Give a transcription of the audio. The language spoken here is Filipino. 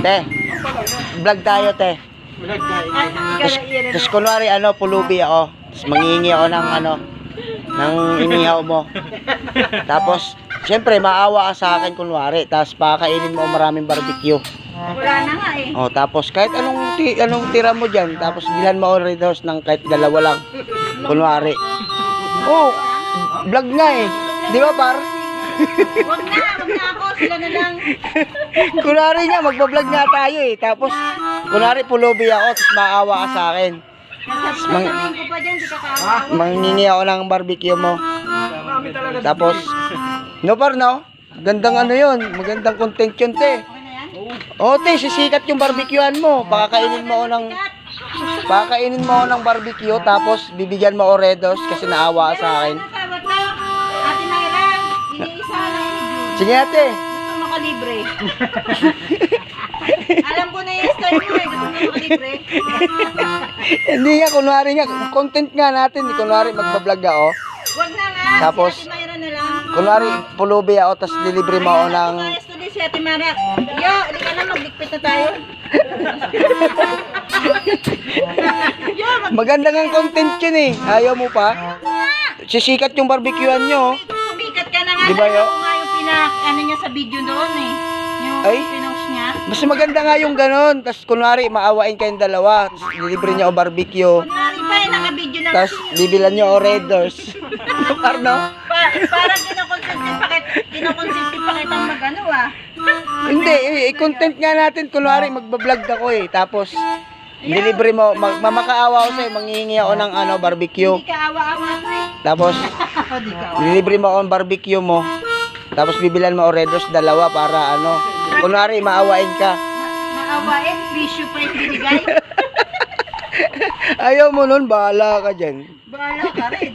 Te, vlog tayo, te. Tapos kunwari, pulubi ako. Tapos mangingi ako ng, ng inihaw mo. Tapos, syempre, maawa ka sa akin, kunwari. Tapos, pakainin mo maraming barbecue. Wala na nga eh. Oh, tapos, kahit anong tira mo dyan, tapos bilhan mo already ng kahit dalawa lang. Kunwari. Oh, vlog nga eh. Di ba, par? Wag na ako. Sila na lang. Kunwari nga, magbablog nga tayo eh. Tapos, kunwari pulubi ako, tapos maawa ka sa akin. Sasabihin ko pa dyan, di ka kaawa. Mangingi ako ng barbecue mo. Tapos, no par no? Gandang yun. Magandang content yun, te. Okay na yan? O, te, sisikat yung barbecuean mo. Pakakainin mo ako ng barbecue, tapos bibigyan mo ako redos kasi naawa ka sa akin. Ate Mayra, iniisa na yun. Sige, ate. Gusto makalibre. Alam ko na yung style mo eh. Gusto mo makalibre. Hindi nga, kunwari nga, content nga natin. Kunwari magbablog ako. Wag na nga. Tapos, si Ate Mayra na lang. Kunwari, pulubi ako, tapos delivery mo ako ng... Ayos to din si Ate Mayra. Yo, hindi ka na maglikpit na tayo. Yo, Maganda nga content yun eh. Ayaw mo pa? Sisikat yung barbecuean nyo. sumikat ka na nga. Di ba, yo? Ako nga yung ano niya sa video doon eh. Yung Ay? pinost niya. Mas maganda nga yung ganon. Tapos kunwari, maawain kayong dalawa. Tapos delivery nyo ako barbecue. Kunwari pa eh, naka-video na Tapos bibilan nyo ako Red Doors. Arno? Parang kinokonsente pa kitang mag-ano ah. Hindi, i-content nga natin. Kunwari, magbablog ako eh. Tapos, delivery mo, mamakaawa ako sa'yo, manghihingi ako ng barbecue. Hindi ka awa-awa ko eh. Tapos, Hindi ka awa. delivery mo ako ng barbecue mo. Tapos, bibilan mo ako Red Doors, dalawa para kunwari, maawain ka. Maawain, tissue pa yung binigay. Ayaw mo nun, bahala ka dyan. Bahala ka rin.